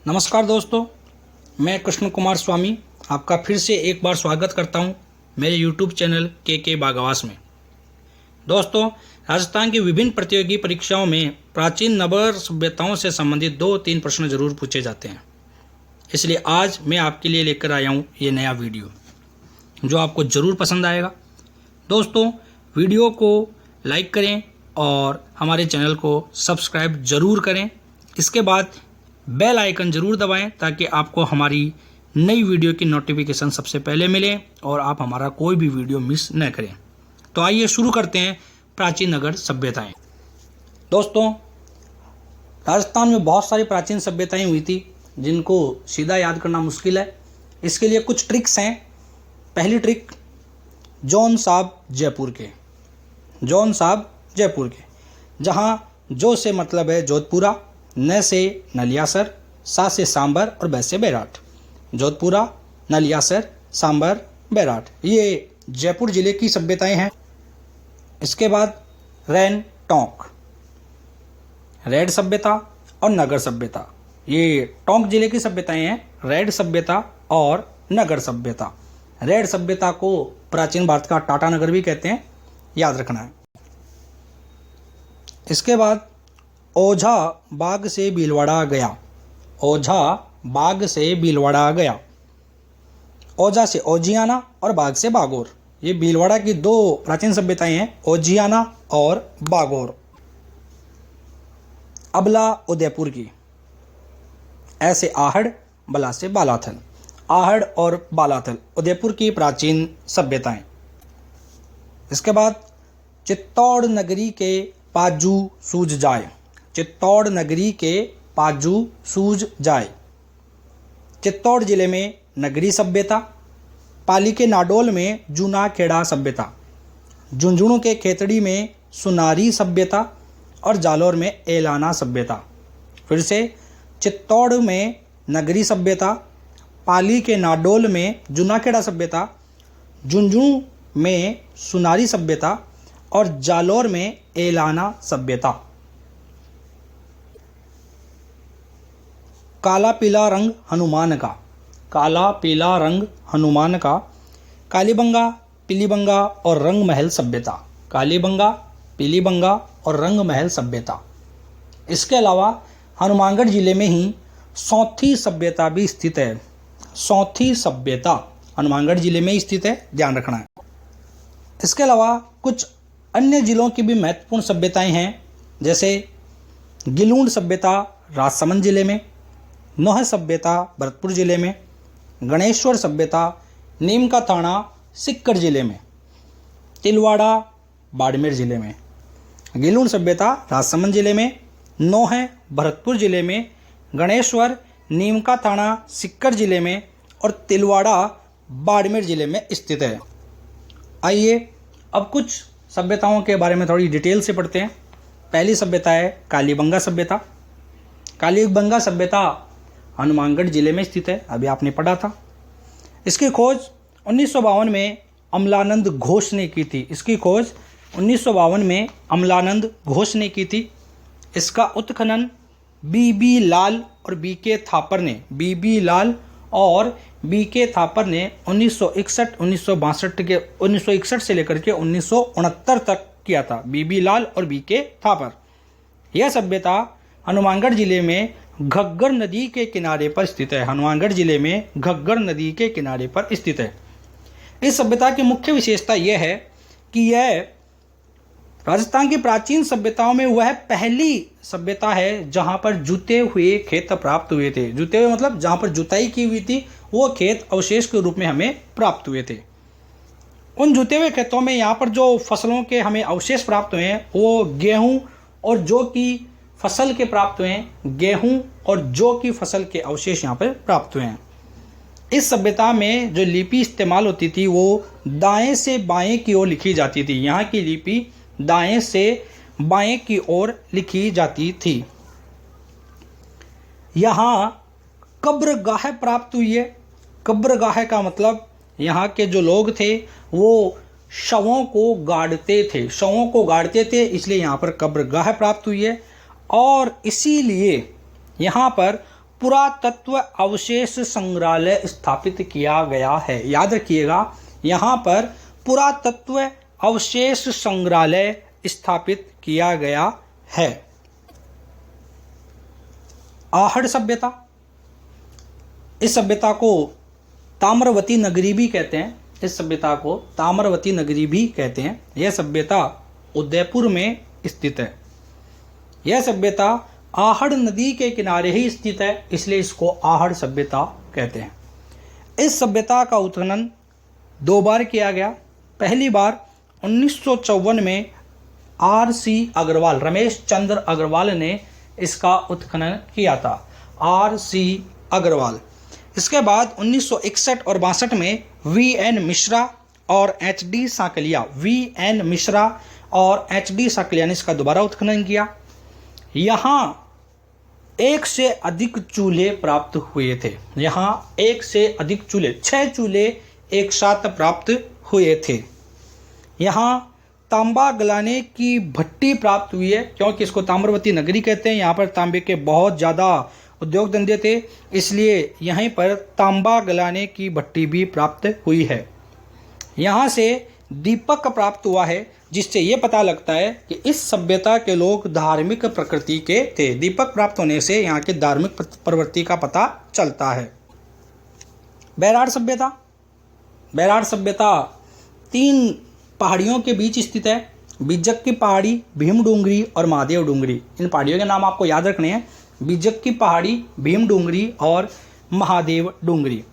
नमस्कार दोस्तों, मैं कृष्ण कुमार स्वामी आपका फिर से एक बार स्वागत करता हूं मेरे YouTube चैनल के बागवास में। दोस्तों, राजस्थान की विभिन्न प्रतियोगी परीक्षाओं में प्राचीन नगर सभ्यताओं से संबंधित 2-3 प्रश्न जरूर पूछे जाते हैं। इसलिए आज मैं आपके लिए लेकर आया हूं ये नया वीडियो जो आपको ज़रूर पसंद आएगा। दोस्तों, वीडियो को लाइक करें और हमारे चैनल को सब्सक्राइब ज़रूर करें। इसके बाद बेल आइकन ज़रूर दबाएं ताकि आपको हमारी नई वीडियो की नोटिफिकेशन सबसे पहले मिले और आप हमारा कोई भी वीडियो मिस न करें। तो आइए शुरू करते हैं प्राचीन नगर सभ्यताएं। दोस्तों, राजस्थान में बहुत सारी प्राचीन सभ्यताएं हुई थी जिनको सीधा याद करना मुश्किल है। इसके लिए कुछ ट्रिक्स हैं। पहली ट्रिक, जौन साहब जयपुर के, जहाँ जो से मतलब है जोधपुरा, न से नलियासर, सा से सांबर और बै से बैराट। जोधपुरा, नलियासर, सांबर, बैराट, ये जयपुर जिले की सभ्यताएं हैं। इसके बाद रैन टोंक, रेड सभ्यता और नगर सभ्यता, ये टोंक जिले की सभ्यताएं हैं। रेड सभ्यता और नगर सभ्यता। रेड सभ्यता को प्राचीन भारत का टाटा नगर भी कहते हैं, याद रखना है। इसके बाद ओझा बाग से भीलवाड़ा गया। ओझा से ओजियाना और बाग से बागोर, ये भीलवाड़ा की 2 प्राचीन सभ्यताएं हैं, ओजियाना और बागोर। अबला उदयपुर की, ऐसे आहड़, बला से बालाथल, आहड़ और बालाथल उदयपुर की प्राचीन सभ्यताएं। इसके बाद चित्तौड़ नगरी के पाजू सूझ जाए। चित्तौड़ जिले में नगरी सभ्यता। पाली के नाडोल में जूना खेड़ा सभ्यता। झुंझुनू के खेतड़ी में सुनारी सभ्यता और जालौर में एलाना सभ्यता। फिर से, चित्तौड़ में नगरी सभ्यता, पाली के नाडोल में जूना खेड़ा सभ्यता, झुंझुनू में सुनारी सभ्यता और जालौर में एलाना सभ्यता। काला पीला रंग हनुमान का, कालीबंगा, पीलीबंगा और रंग महल सभ्यता। इसके अलावा हनुमानगढ़ जिले में ही सौंथी सभ्यता भी स्थित है। सौंथी सभ्यता हनुमानगढ़ जिले में ही स्थित है, ध्यान रखना है। इसके अलावा कुछ अन्य जिलों की भी महत्वपूर्ण सभ्यताएं हैं, जैसे गिलूंड सभ्यता राजसमंद जिले में, नोह सभ्यता भरतपुर जिले में, गणेश्वर सभ्यता नीम का थाना सिक्कर जिले में, तिलवाड़ा बाड़मेर जिले में। गिलूंड सभ्यता राजसमंद जिले में, नोह भरतपुर जिले में, गणेश्वर नीम का थाना सिक्कर जिले में और तिलवाड़ा बाड़मेर जिले में स्थित है। आइए अब कुछ सभ्यताओं के बारे में थोड़ी डिटेल से पढ़ते हैं। पहली सभ्यता है कालीबंगा सभ्यता। कालीबंगा सभ्यता हनुमानगढ़ जिले में स्थित है, अभी आपने पढ़ा था। इसकी खोज 1952 में अमलानंद घोष ने की थी। इसका उत्खनन बीबी लाल और बीके थापर ने 1961 से लेकर के 1969 तक किया था। बीबी लाल और बीके थापर। यह सभ्यता हनुमानगढ़ जिले में घग्गर नदी के किनारे पर स्थित है। इस सभ्यता की मुख्य विशेषता यह है कि यह राजस्थान की प्राचीन सभ्यताओं में वह पहली सभ्यता है जहां पर जुते हुए खेत प्राप्त हुए थे। जुते हुए मतलब जहां पर जुताई की हुई थी वो खेत अवशेष के रूप में हमें प्राप्त हुए थे। उन जुते हुए खेतों में यहाँ पर जो फसलों के हमें अवशेष प्राप्त हुए हैं वो गेहूं और जौ की फसल के प्राप्त हुए हैं। गेहूं और जौ की फसल के अवशेष यहाँ पर प्राप्त हुए हैं। इस सभ्यता में जो लिपि इस्तेमाल होती थी वो दाएं से बाएं की ओर लिखी जाती थी। यहाँ की लिपि दाएं से बाएं की ओर लिखी जाती थी। यहाँ कब्रगाह प्राप्त हुई है। कब्रगाह का मतलब यहाँ के जो लोग थे वो शवों को गाड़ते थे, इसलिए यहाँ पर कब्रगाह प्राप्त हुई है। और इसीलिए यहाँ पर पुरातत्व अवशेष संग्रहालय स्थापित किया गया है। याद रखिएगा, यहाँ पर पुरातत्व अवशेष संग्रहालय स्थापित किया गया है। आहड़ सभ्यता, इस सभ्यता को ताम्रवती नगरी भी कहते हैं। इस सभ्यता को ताम्रवती नगरी भी कहते हैं। यह सभ्यता उदयपुर में स्थित है। यह सभ्यता आहड़ नदी के किनारे ही स्थित है, इसलिए इसको आहड़ सभ्यता कहते हैं। इस सभ्यता का उत्खनन 2 बार किया गया। पहली बार 1954 में R.C. अग्रवाल, रमेश चंद्र अग्रवाल ने इसका उत्खनन किया था। R.C. अग्रवाल। इसके बाद 1961 और 62 में V.N. मिश्रा और H.D. साकलिया, V.N. मिश्रा और H.D. साकलिया ने इसका दोबारा उत्खनन किया। यहाँ 1 से अधिक चूल्हे प्राप्त हुए थे। यहाँ 1 से अधिक चूल्हे, 6 चूल्हे एक साथ प्राप्त हुए थे। यहाँ तांबा गलाने की भट्टी प्राप्त हुई है, क्योंकि इसको ताम्रवती नगरी कहते हैं। यहाँ पर तांबे के बहुत ज़्यादा उद्योग धंधे थे, इसलिए यहीं पर तांबा गलाने की भट्टी भी प्राप्त हुई है। यहाँ से दीपक प्राप्त हुआ है, जिससे ये पता लगता है कि इस सभ्यता के लोग धार्मिक प्रकृति के थे। दीपक प्राप्त होने से यहाँ के धार्मिक प्रवृत्ति का पता चलता है। बैराड़ सभ्यता, बैराड़ सभ्यता 3 पहाड़ियों के बीच स्थित है। बिज्जक की पहाड़ी, भीम डूंगरी और महादेव डूंगरी। इन पहाड़ियों के नाम आपको याद रखने हैं। बिज्जक की पहाड़ी, भीम डूंगरी और महादेव डूंगरी।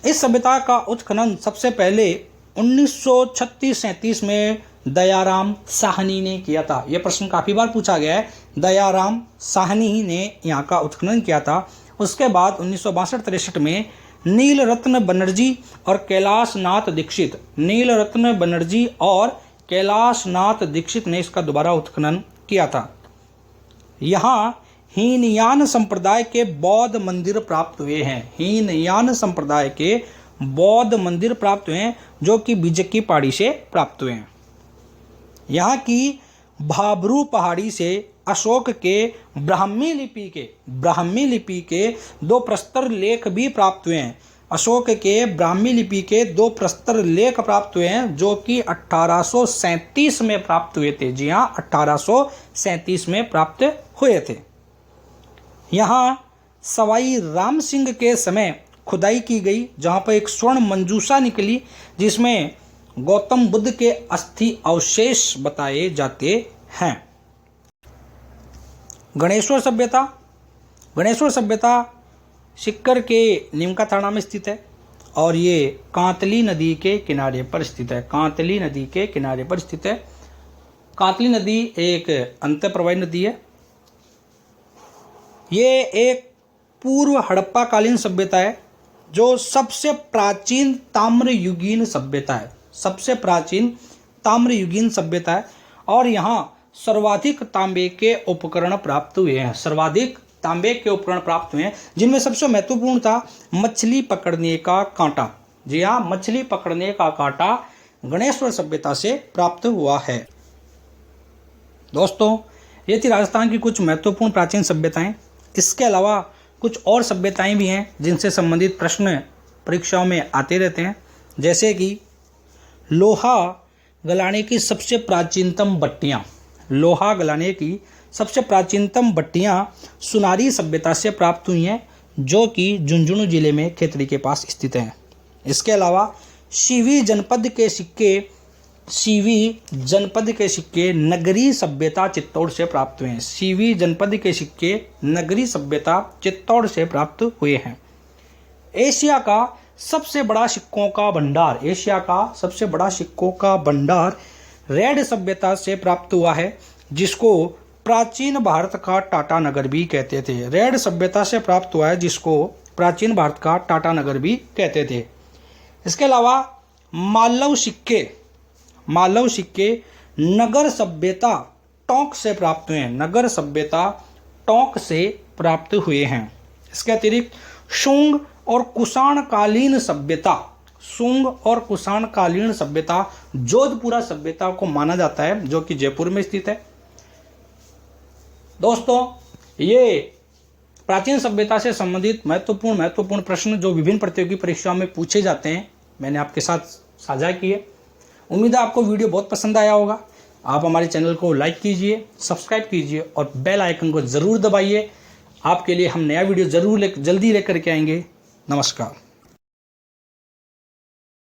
इस सभ्यता का उत्खनन सबसे पहले 1936-37 में दयाराम साहनी ने किया था। यह प्रश्न काफ़ी बार पूछा गया है। दयाराम साहनी ने यहाँ का उत्खनन किया था। उसके बाद 1962-63 में नीलरत्न बनर्जी और कैलाशनाथ दीक्षित, नीलरत्न बनर्जी और कैलाशनाथ दीक्षित ने इसका दोबारा उत्खनन किया था। यहाँ हीनयान संप्रदाय के बौद्ध मंदिर प्राप्त हुए हैं। हीनयान संप्रदाय के बौद्ध मंदिर प्राप्त हुए हैं, जो कि बिज्जक की पहाड़ी से प्राप्त हुए हैं। यहाँ की भाबरू पहाड़ी से अशोक के ब्राह्मी लिपि के 2 प्रस्तर लेख भी प्राप्त हुए हैं। अशोक के ब्राह्मी लिपि के 2 प्रस्तर लेख प्राप्त हुए हैं, जो कि 1837 में प्राप्त हुए थे। जी हाँ, 1837 में प्राप्त हुए थे। यहाँ सवाई राम सिंह के समय खुदाई की गई, जहाँ पर एक स्वर्ण मंजूषा निकली, जिसमें गौतम बुद्ध के अस्थि अवशेष बताए जाते हैं। गणेश्वर सभ्यता, गणेश्वर सभ्यता सिक्कर के निमका थाना में स्थित है और ये कांतली नदी के किनारे पर स्थित है। कांतली नदी के किनारे पर स्थित है। कांतली नदी एक अंतःप्रवाही नदी है। ये एक पूर्व हड़प्पा कालीन सभ्यता है, जो सबसे प्राचीन ताम्रयुगीन सभ्यता है। सबसे प्राचीन ताम्रयुगीन सभ्यता है और यहाँ सर्वाधिक तांबे के उपकरण प्राप्त हुए हैं। सर्वाधिक तांबे के उपकरण प्राप्त हुए हैं, जिनमें सबसे महत्वपूर्ण था मछली पकड़ने का कांटा। जी हाँ, मछली पकड़ने का कांटा गणेश्वर सभ्यता से प्राप्त हुआ है। दोस्तों, ये थी राजस्थान की कुछ महत्वपूर्ण प्राचीन सभ्यताएं। इसके अलावा कुछ और सभ्यताएं भी हैं जिनसे संबंधित प्रश्न परीक्षाओं में आते रहते हैं, जैसे कि लोहा गलाने की सबसे प्राचीनतम भट्टियाँ। लोहा गलाने की सबसे प्राचीनतम भट्टियाँ सुनारी सभ्यता से प्राप्त हुई हैं, जो कि झुंझुनू जिले में खेतड़ी के पास स्थित हैं। इसके अलावा सीवी जनपद के सिक्के नगरी सभ्यता चित्तौड़ से प्राप्त हुए हैं। सीवी जनपद के सिक्के नगरी सभ्यता चित्तौड़ से प्राप्त हुए हैं। एशिया का सबसे बड़ा सिक्कों का भंडार, एशिया का सबसे बड़ा सिक्कों का भंडार रेड सभ्यता से प्राप्त हुआ है, जिसको प्राचीन भारत का टाटा नगर भी कहते थे। रेड सभ्यता से प्राप्त हुआ है, जिसको प्राचीन भारत का टाटा नगर भी कहते थे। इसके अलावा मालव सिक्के नगर सभ्यता टोंक से प्राप्त हुए हैं। नगर सभ्यता टोंक से प्राप्त हुए हैं। इसके अतिरिक्त शुंग और कुषाण कालीन सभ्यता जोधपुरा सभ्यता को माना जाता है, जो कि जयपुर में स्थित है। दोस्तों, ये प्राचीन सभ्यता से संबंधित महत्वपूर्ण प्रश्न जो विभिन्न प्रतियोगी परीक्षाओं में पूछे जाते हैं मैंने आपके साथ साझा किए। उम्मीद है आपको वीडियो बहुत पसंद आया होगा। आप हमारे चैनल को लाइक कीजिए, सब्सक्राइब कीजिए और बेल आइकन को ज़रूर दबाइए। आपके लिए हम नया वीडियो जल्दी लेकर के आएंगे। नमस्कार।